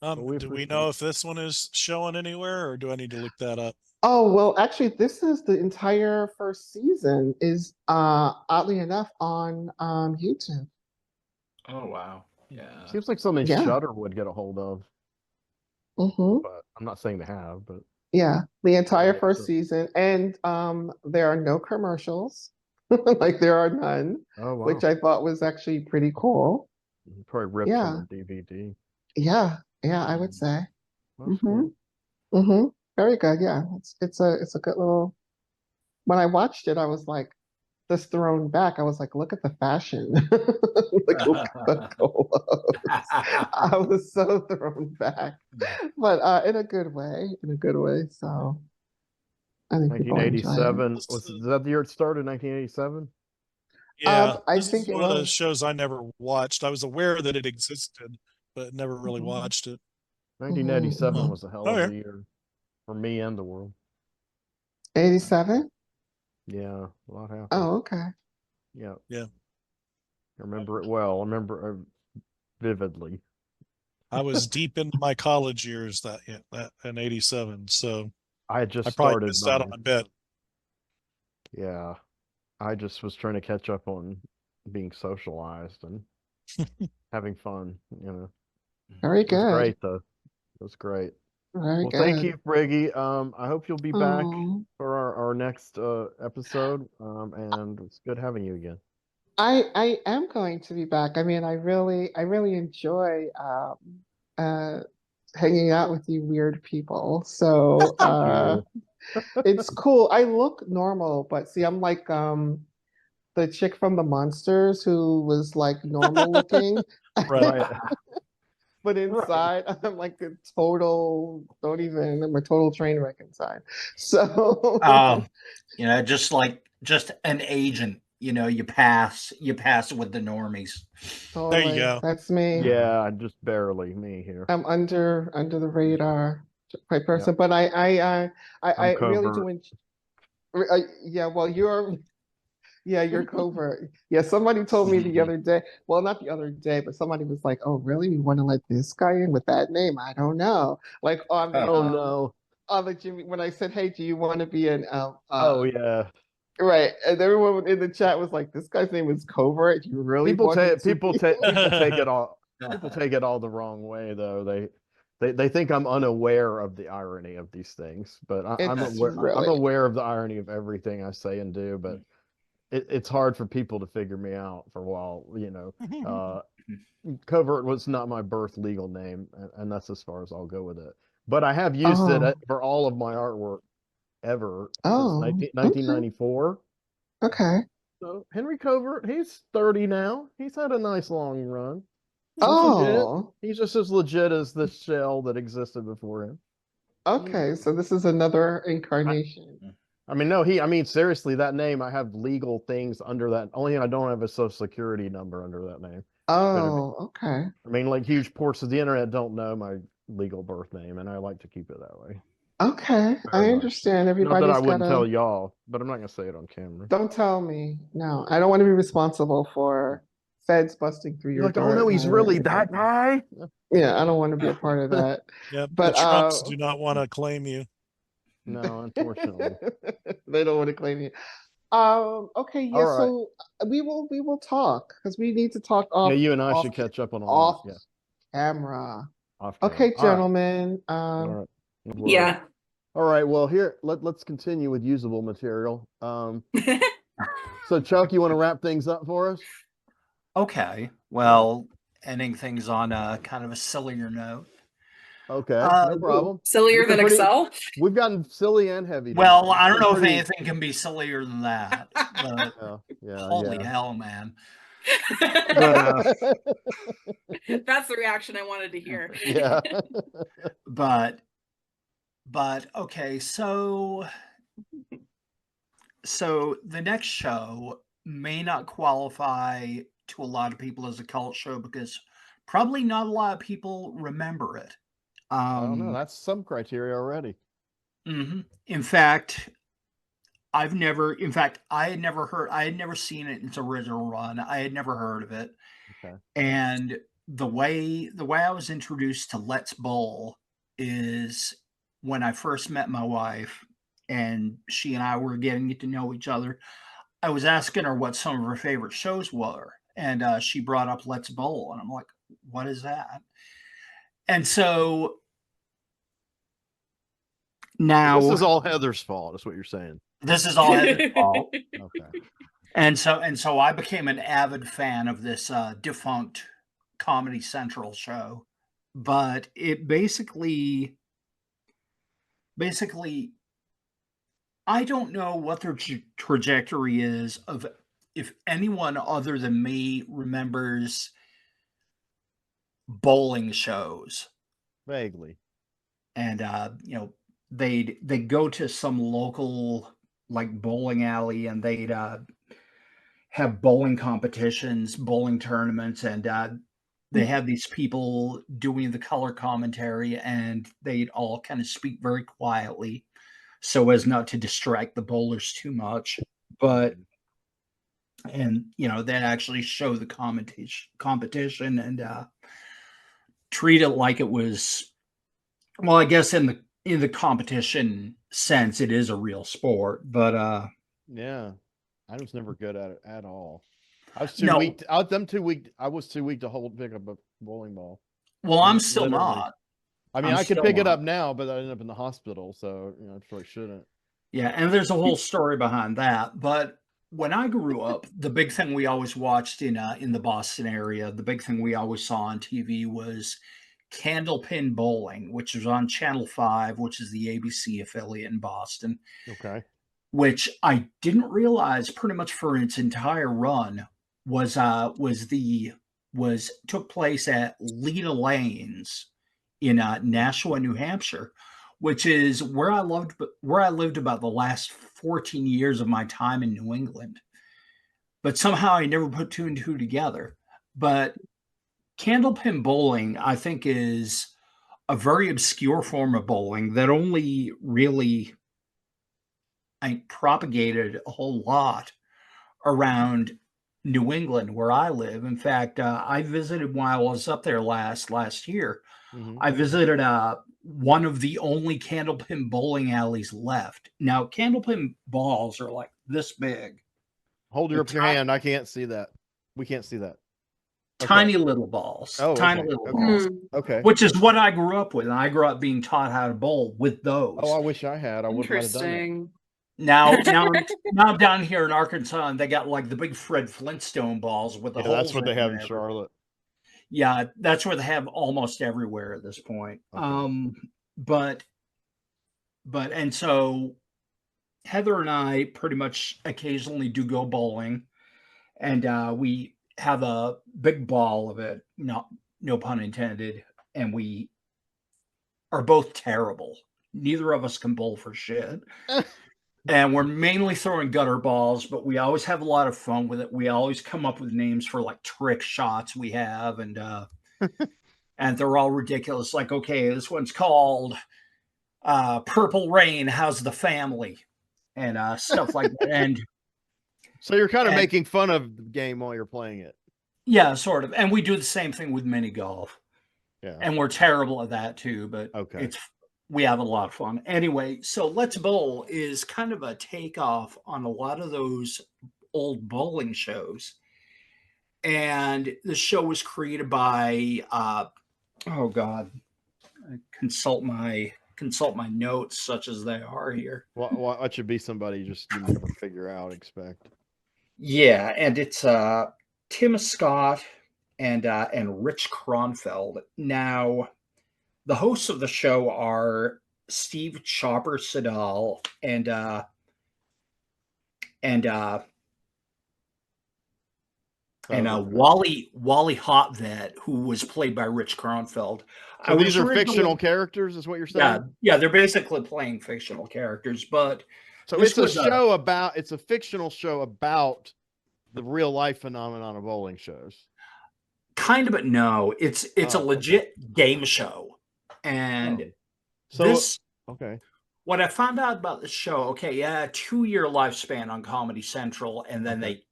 Speaker 2: Well, we
Speaker 1: Do we
Speaker 2: appreciate
Speaker 1: know
Speaker 2: it.
Speaker 1: if this one is showing anywhere, or do I need to look that up?
Speaker 4: Oh, well, actually, this is the entire first season is oddly enough on YouTube.
Speaker 3: oh wow. Yeah.
Speaker 2: Seems like something
Speaker 4: Yeah.
Speaker 2: Shudder would get a hold of,
Speaker 4: Hmm.
Speaker 2: but I'm not saying they have, but
Speaker 4: Yeah. The entire
Speaker 2: yeah,
Speaker 4: first
Speaker 2: sure.
Speaker 4: season. And there are no commercials. Like there are none,
Speaker 2: Oh
Speaker 4: which
Speaker 2: wow.
Speaker 4: I thought was actually pretty cool.
Speaker 2: Probably ripped from
Speaker 4: Yeah.
Speaker 2: a DVD.
Speaker 4: Yeah. Yeah, I would say.
Speaker 2: That's
Speaker 4: Hmm.
Speaker 2: cool.
Speaker 4: Hmm. Very good. Yeah. It's a good little, when I watched it, I was like just thrown back. I was like, look at the fashion. Like, look at the clothes. I was so thrown back. But in a good way, in a good way. So I think people enjoy it.
Speaker 2: 1987. Is that the year it started? 1987.
Speaker 1: Yeah,
Speaker 4: I
Speaker 1: this is
Speaker 4: think it
Speaker 1: one of those
Speaker 4: was.
Speaker 1: shows I never watched. I was aware that it existed, but never really
Speaker 4: Mhm,
Speaker 1: watched it.
Speaker 2: 1987
Speaker 1: Oh,
Speaker 2: was a hell of
Speaker 1: okay.
Speaker 2: a year for me and the world.
Speaker 4: 87?
Speaker 2: Yeah, a lot happened.
Speaker 4: Oh, okay.
Speaker 2: Yeah,
Speaker 1: Yeah,
Speaker 2: I remember it well. I remember vividly.
Speaker 1: I was deep into my college years that in '87, so
Speaker 2: I had
Speaker 1: I
Speaker 2: just
Speaker 1: probably
Speaker 2: started
Speaker 1: missed out on
Speaker 2: mine.
Speaker 1: a bit.
Speaker 2: Yeah, I just was trying to catch up on being socialized and having fun.
Speaker 4: Very
Speaker 2: It was
Speaker 4: good.
Speaker 2: great though. It was great.
Speaker 4: Very
Speaker 2: Well, thank
Speaker 4: good.
Speaker 2: you, Briggy. I hope you'll be back
Speaker 4: Oh,
Speaker 2: for our next episode. And it's good having you again.
Speaker 4: I am going to be back. I mean, I really enjoy uh hanging out with you weird people. So
Speaker 2: Thank you.
Speaker 4: it's cool. I look normal, but see, I'm like the chick from the Monsters who was like normal looking.
Speaker 1: Right.
Speaker 2: Right.
Speaker 4: But inside, I'm like a total, don't even, I'm a total train wreck inside. So,
Speaker 3: You know, just an agent. You know, you pass with the normies.
Speaker 1: There you
Speaker 4: totally,
Speaker 1: go.
Speaker 4: that's me.
Speaker 2: Yeah, just barely me here.
Speaker 4: I'm under the radar type
Speaker 2: Yep.
Speaker 4: person, but I
Speaker 2: I'm
Speaker 4: really do
Speaker 2: covert.
Speaker 4: enjoy. Yeah, well, you're covert. Yeah, somebody told me the other day. Well, not the other day, but somebody was like, "Oh, really? We want to let this guy in with that name? I don't know." Like
Speaker 2: Oh no.
Speaker 4: on the Jimmy when I said, "Hey, do you want to be an
Speaker 2: Oh yeah.
Speaker 4: right?" And everyone in the chat was like, "This guy's name is Covert. You really want him to
Speaker 2: People
Speaker 4: be?"
Speaker 2: take it all the wrong way though. They think I'm unaware of the irony of these things, but I'm
Speaker 4: It's
Speaker 2: aware. I'm
Speaker 4: really
Speaker 2: aware of the irony of everything I say and do. But it's hard for people to figure me out for a while. Covert was not my birth legal name, and that's as far as I'll go with it. But I have used it
Speaker 4: oh
Speaker 2: for all of my artwork ever since
Speaker 4: oh okay
Speaker 2: 1994.
Speaker 4: okay
Speaker 2: So Henry Covert, he's 30 now. He's had a nice long run. He's legit.
Speaker 4: oh
Speaker 2: He's just as legit as the shell that existed before him.
Speaker 4: okay. So this is another
Speaker 2: I,
Speaker 4: incarnation.
Speaker 2: I mean, no, I mean, seriously, that name, I have legal things under that. Only I don't have a social security number under that name. But
Speaker 4: Oh, okay.
Speaker 2: I mean, like huge portions of the internet don't know my legal birth name, and I like to keep it that way.
Speaker 4: Okay,
Speaker 2: Very
Speaker 4: I
Speaker 2: much.
Speaker 4: understand.
Speaker 2: Not that I
Speaker 4: Everybody's got
Speaker 2: wouldn't tell
Speaker 4: a.
Speaker 2: y'all, but I'm not gonna say it on camera.
Speaker 4: Don't tell me. No, I don't want to be responsible for feds busting through
Speaker 2: You're
Speaker 4: your
Speaker 2: like, oh
Speaker 4: door
Speaker 2: no,
Speaker 4: at
Speaker 2: he's
Speaker 4: night or
Speaker 2: really
Speaker 4: anything.
Speaker 2: that guy.
Speaker 4: Yeah, I don't want to be a part of that.
Speaker 1: Yep. The
Speaker 4: But
Speaker 1: Trumps do not want to claim you.
Speaker 2: No, unfortunately.
Speaker 4: they don't want to claim you. Okay,
Speaker 2: All
Speaker 4: yeah,
Speaker 2: right.
Speaker 4: so we will talk because we need to talk
Speaker 2: Yeah,
Speaker 4: off
Speaker 2: you and I
Speaker 4: off
Speaker 2: should catch up on a lot.
Speaker 4: off
Speaker 2: Yeah,
Speaker 4: camera.
Speaker 2: off camera.
Speaker 4: Okay,
Speaker 2: All right.
Speaker 4: gentlemen.
Speaker 2: All right. Good word.
Speaker 5: Yeah.
Speaker 2: All right. Well, here let's continue with usable material. So Chuck, you want to wrap things up for us?
Speaker 3: Okay. Well, ending things on a kind of a sillier note.
Speaker 2: Okay, no problem.
Speaker 5: Sillier
Speaker 2: We've been
Speaker 5: than
Speaker 2: pretty.
Speaker 5: Excel?
Speaker 2: We've gotten silly and heavy.
Speaker 3: Well,
Speaker 2: tonight.
Speaker 3: I
Speaker 2: It's
Speaker 3: don't
Speaker 2: been
Speaker 3: know if
Speaker 2: pretty-
Speaker 3: anything can be sillier than that. But
Speaker 2: Yeah,
Speaker 3: holy
Speaker 2: yeah.
Speaker 3: hell, man.
Speaker 5: That's
Speaker 3: But
Speaker 5: the reaction I wanted to hear.
Speaker 2: Yeah.
Speaker 3: but okay, so the next show may not qualify to a lot of people as a cult show because probably not a lot of people remember it.
Speaker 2: I don't know. That's some criteria already.
Speaker 3: In fact, I had never seen it in its original run. I had never heard of it.
Speaker 2: Okay.
Speaker 3: And the way I was introduced to Let's Bowl is when I first met my wife and she and I were getting to know each other. I was asking her what some of her favorite shows were, and she brought up Let's Bowl, and I'm like, "What is that?" And so now
Speaker 2: This is all Heather's fault. Is what you're saying.
Speaker 3: this is all Heather's fault.
Speaker 2: Okay.
Speaker 3: And so I became an avid fan of this defunct Comedy Central show, but it basically I don't know what their trajectory is of if anyone other than me remembers bowling shows.
Speaker 2: Vaguely.
Speaker 3: And they'd go to some local like bowling alley and they'd have bowling competitions, bowling tournaments, and they had these people doing the color commentary, and they'd all kind of speak very quietly so as not to distract the bowlers too much. But and they'd actually show the competition and treat it like it was. Well, I guess in the competition sense, it is a real sport, but
Speaker 2: Yeah. I was never good at it at all. I was too
Speaker 3: No.
Speaker 2: weak. I was too weak to pick up a bowling ball.
Speaker 3: well, I'm still
Speaker 2: Literally.
Speaker 3: not.
Speaker 2: I mean,
Speaker 3: I'm
Speaker 2: I could
Speaker 3: still
Speaker 2: pick it
Speaker 3: on
Speaker 2: up now, but I ended up in the hospital, so I probably shouldn't.
Speaker 3: Yeah, and there's a whole story behind that. But when I grew up, the big thing we always watched in the Boston area, the big thing we always saw on TV was Candlepin Bowling, which was on Channel 5, which is the ABC affiliate in Boston,
Speaker 2: Okay.
Speaker 3: which I didn't realize pretty much for its entire run was took place at Lena Lane's in Nashua, New Hampshire, which is where I lived about the last 14 years of my time in New England. But somehow I never put two and two together. But candlepin bowling, I think, is a very obscure form of bowling that only really propagated a whole lot around New England where I live. In fact, I visited while I was up there last year.
Speaker 2: Mm-hmm.
Speaker 3: I visited one of the only candlepin bowling alleys left. Now, candlepin balls are like this big.
Speaker 2: Hold
Speaker 3: They're
Speaker 2: up your hand. I can't see that. We can't see that.
Speaker 3: Tiny little balls.
Speaker 2: Oh,
Speaker 3: tiny
Speaker 2: okay.
Speaker 3: little
Speaker 2: Okay.
Speaker 3: balls.
Speaker 2: Okay.
Speaker 3: Which is what I grew up with. And I grew up being taught how to bowl with those.
Speaker 2: Oh, I wish I had. I would have done that.
Speaker 5: Interesting.
Speaker 3: Now I'm down here in Arkansas, and they got like the big Fred Flintstone balls with the
Speaker 2: Yeah,
Speaker 3: holes.
Speaker 2: that's what they
Speaker 3: in
Speaker 2: have
Speaker 3: them
Speaker 2: in
Speaker 3: and
Speaker 2: Charlotte.
Speaker 3: Yeah, that's what they have almost everywhere at this point.
Speaker 2: Okay.
Speaker 3: But and so Heather and I pretty much occasionally do go bowling, and we have a big ball of it. No pun intended. And we are both terrible. Neither of us can bowl for shit. And we're mainly throwing gutter balls, but we always have a lot of fun with it. We always come up with names for like trick shots we have, and they're all ridiculous. Like, okay, this one's called Purple Rain. How's the family? And stuff like that. And
Speaker 2: so you're kind of making fun of the game while you're playing it.
Speaker 3: Yeah, sort of. And we do the same thing with mini golf.
Speaker 2: Yeah.
Speaker 3: And we're terrible at that too, but
Speaker 2: Okay.
Speaker 3: we have a lot of fun. Anyway, so Let's Bowl is kind of a takeoff on a lot of those old bowling shows. And the show was created by oh God, I consult my notes such as they are here.
Speaker 2: What should be somebody you never figure out, expect.
Speaker 3: Yeah, and it's Tim Scott and Rich Kronfeld. Now, the hosts of the show are Steve Chopper Siddall and Wally Hotvet, who was played by Rich Kronfeld.
Speaker 2: So these are fictional characters, is what you're saying?
Speaker 3: Yeah, they're basically playing fictional characters, but
Speaker 2: so it's a fictional show about the real life phenomenon of bowling shows.
Speaker 3: Kind of, but no, it's a legit game show. And what I found out about the show, 2-year lifespan on Comedy Central, and then they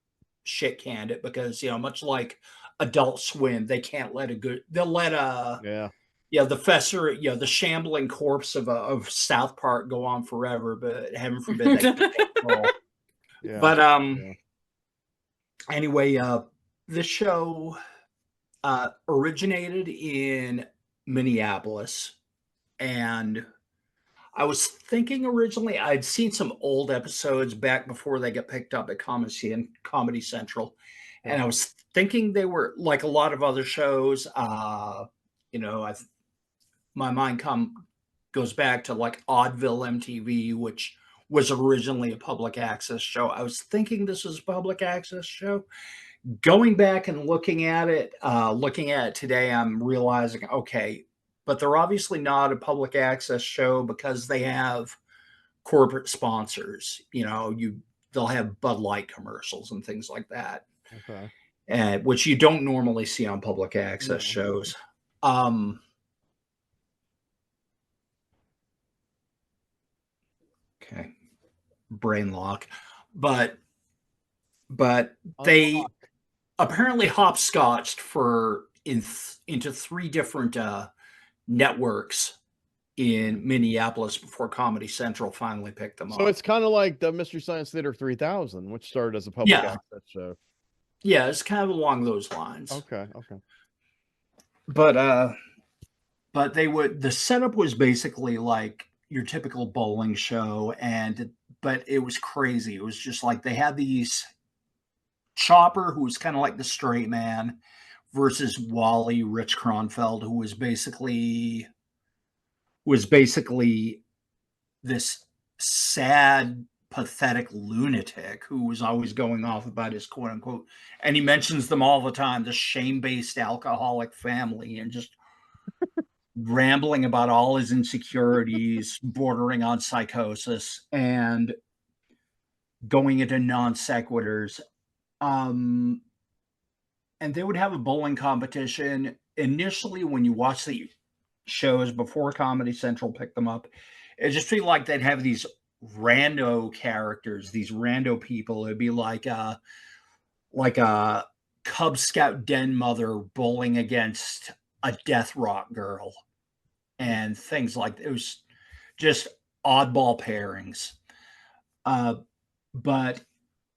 Speaker 3: shit canned it because, much like Adult Swim, they can't let they'll let the shambling corpse of South Park go on forever, but heaven forbid they can't roll.
Speaker 2: Yeah.
Speaker 3: But anyway, the show originated in Minneapolis, and I was thinking originally I'd seen some old episodes back before they got picked up at Comedy Central, and I was thinking they were like a lot of other shows. My mind goes back to like Oddville MTV, which was originally a public access show. I was thinking this was a public access show. Going back and looking at it today, I'm realizing, okay, but they're obviously not a public access show because they have corporate sponsors. They'll have Bud Light commercials and things like that, which you don't normally see on public access shows. Okay, brain lock, but they apparently hopscotched into 3 different networks in Minneapolis before Comedy Central finally picked them up.
Speaker 2: So it's kind of like the Mystery Science Theater 3000, which started as a public access show.
Speaker 3: Yeah, it's kind of along those lines.
Speaker 2: Okay.
Speaker 3: But but the setup was basically like your typical bowling show, but it was crazy. It was just like they had these Chopper, who was kind of like the straight man, versus Wally Rich Kronfeld, who was basically this sad, pathetic lunatic who was always going off about his quote unquote, and he mentions them all the time, the shame-based alcoholic family, and just rambling about all his insecurities, bordering on psychosis, and going into non sequiturs. Um, and they would have a bowling competition. Initially, when you watch the shows before Comedy Central picked them up, it just felt like they'd have these rando characters, these rando people. It'd be like a Cub Scout den mother bowling against a death rock girl and things like that. It was just oddball pairings. But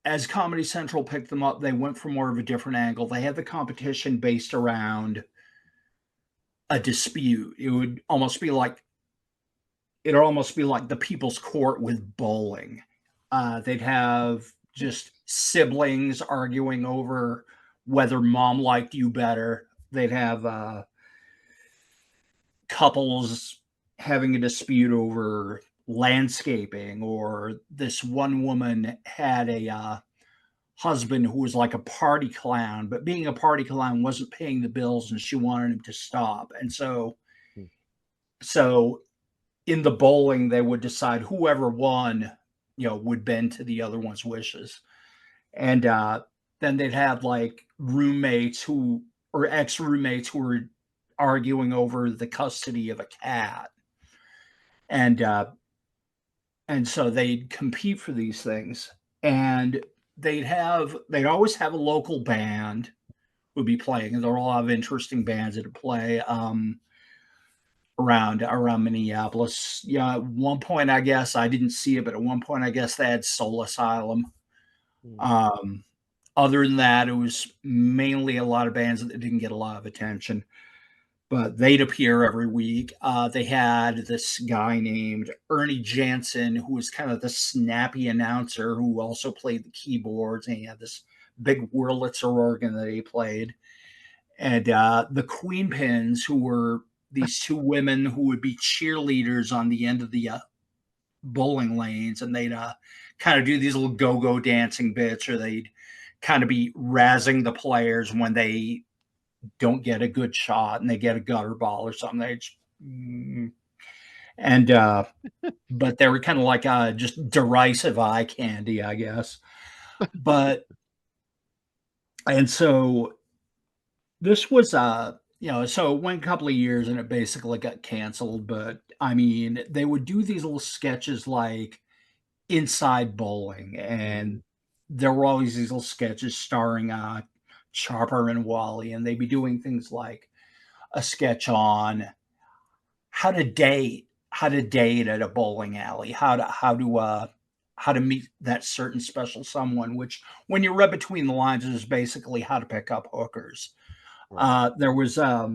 Speaker 3: as Comedy Central picked them up, they went for more of a different angle. They had the competition based around a dispute. It'd almost be like the People's Court with bowling. They'd have just siblings arguing over whether mom liked you better. They'd have couples having a dispute over landscaping, or this one woman had a husband who was like a party clown, but being a party clown wasn't paying the bills and she wanted him to stop. And so in the bowling, they would decide whoever won, would bend to the other one's wishes. And then they'd have like roommates or ex-roommates who were arguing over the custody of a cat. And so they'd compete for these things. And they'd always have a local band who'd be playing, and there were a lot of interesting bands that would play around Minneapolis. Yeah, at one point, I guess I didn't see it, but at one point, I guess they had Soul Asylum. Other than that, it was mainly a lot of bands that didn't get a lot of attention, but they'd appear every week. They had this guy named Ernie Jansen, who was kind of the snappy announcer who also played the keyboards, and he had this big Wurlitzer organ that he played. And the Queen Pins, who were these two women who would be cheerleaders on the end of the bowling lanes, and they'd kind of do these little go-go dancing bits, or they'd kind of be razzing the players when they don't get a good shot and they get a gutter ball or something. But they were kind of like just derisive eye candy, I guess. And so this was so it went a couple of years and it basically got canceled. But I mean, they would do these little sketches like Inside Bowling, and there were always these little sketches starring Chopper and Wally, and they'd be doing things like a sketch on how to date at a bowling alley, how to meet that certain special someone, which when you read between the lines is basically how to pick up hookers. Right. There was a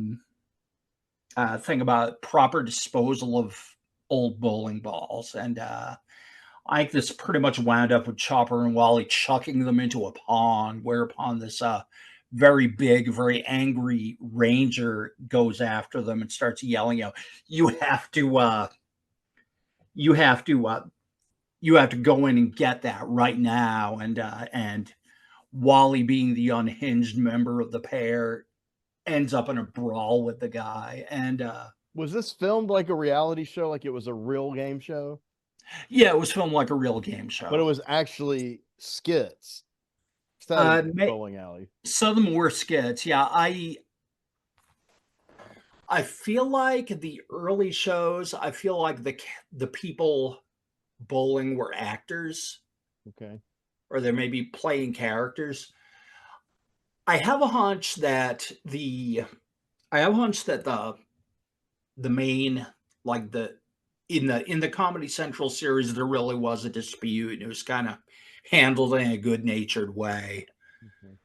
Speaker 3: thing about proper disposal of old bowling balls, and I think this pretty much wound up with Chopper and Wally chucking them into a pond, whereupon this very big, very angry ranger goes after them and starts yelling out, you have to go in and get that right now. And Wally, being the unhinged member of the pair, ends up in a brawl with the guy. And
Speaker 2: was this filmed like a reality show, like it was a real game show?
Speaker 3: Yeah, it was filmed like a real game show.
Speaker 2: But it was actually skits. Bowling alley.
Speaker 3: Some of them were skits. Yeah, I feel like the early shows, I feel like the people bowling were actors.
Speaker 2: Okay.
Speaker 3: Or they may be playing characters. I have a hunch that the main, like in the Comedy Central series, there really was a dispute, and it was kind of handled in a good-natured way. Mm-hmm.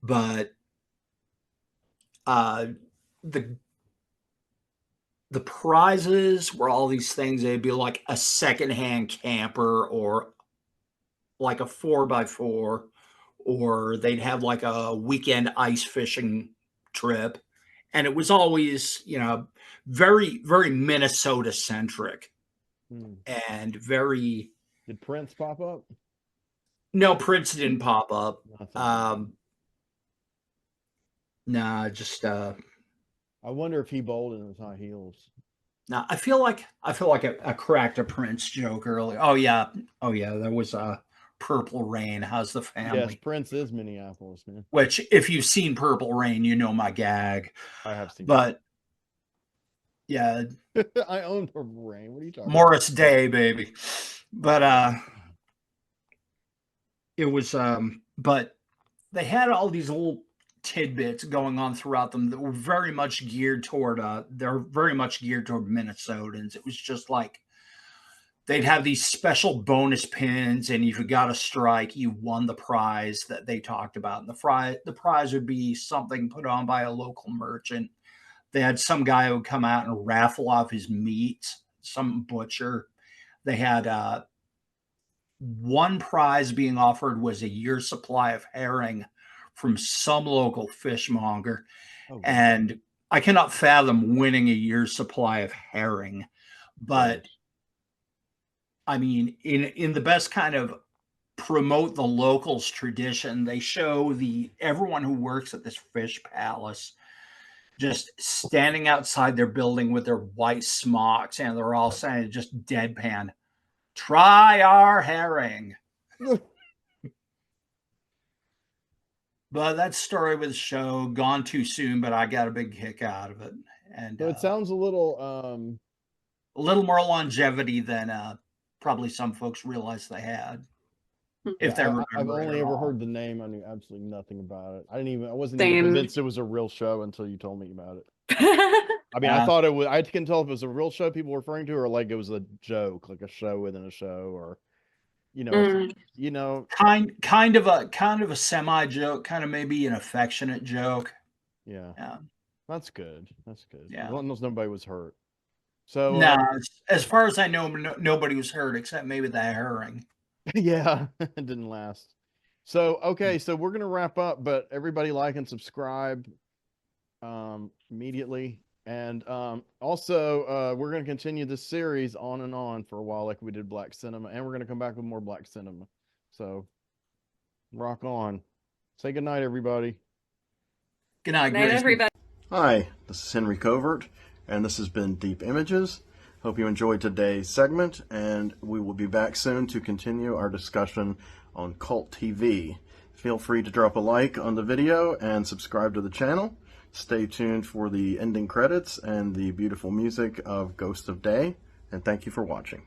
Speaker 3: But the prizes were all these things. They'd be like a secondhand camper or like a 4x4, or they'd have like a weekend ice fishing trip. And it was always, very, very Minnesota centric and very.
Speaker 2: Did Prince pop up?
Speaker 3: No, Prince didn't pop up. Nah, just
Speaker 2: I wonder if he bowled in his high heels.
Speaker 3: no. I feel like I cracked a Prince joke earlier. Oh yeah, there was a Purple Rain. How's the family?
Speaker 2: Yes, Prince is Minneapolis, man.
Speaker 3: Which, if you've seen Purple Rain, you know my gag.
Speaker 2: I have seen.
Speaker 3: But yeah,
Speaker 2: I own Purple Rain. What are you talking
Speaker 3: Morris Day, baby. But it was but they had all these little tidbits going on throughout them that were very much geared toward Minnesotans. It was just like they'd have these special bonus pins, and if you got a strike, you won the prize that they talked about. And the prize would be something put on by a local merchant. They had some guy who would come out and raffle off his meat, some butcher. They had one prize being offered was a year's supply of herring from some local fishmonger.
Speaker 2: Oh,
Speaker 3: and I cannot fathom winning a year's supply of herring. But I mean, in the best kind of promote the locals tradition, they show everyone who works at this fish palace just standing outside their building with their white smocks, and they're all saying just deadpan, "Try our herring." But that story with the show gone too soon, but I got a big kick out of it. And
Speaker 2: so it sounds a little
Speaker 3: more longevity than probably some folks realized they had. If they remember,
Speaker 2: I've only ever heard the name. I knew absolutely nothing about it. I wasn't even convinced it was a real show until you told me about it. I mean, I thought it was. I couldn't tell if it was a real show people were referring to, or like it was a joke, like a show within a show, or
Speaker 3: kind of a semi joke, kind of maybe an affectionate joke.
Speaker 2: Yeah. That's good.
Speaker 3: Yeah,
Speaker 2: as long as nobody was hurt. So
Speaker 3: no, as far as I know, nobody was hurt except maybe the herring.
Speaker 2: Yeah, it didn't last. So okay, so we're gonna wrap up, but everybody like and subscribe immediately. And also we're going to continue this series on and on for a while, like we did Black Cinema, and we're going to come back with more Black Cinema. So rock on. Say good night, everybody.
Speaker 3: Good night,
Speaker 5: everybody.
Speaker 2: Hi, this is Henry Covert, and this has been Deep Images. Hope you enjoyed today's segment, and we will be back soon to continue our discussion on Cult TV. Feel free to drop a like on the video and subscribe to the channel. Stay tuned for the ending credits and the beautiful music of Ghost of Day, and thank you for watching.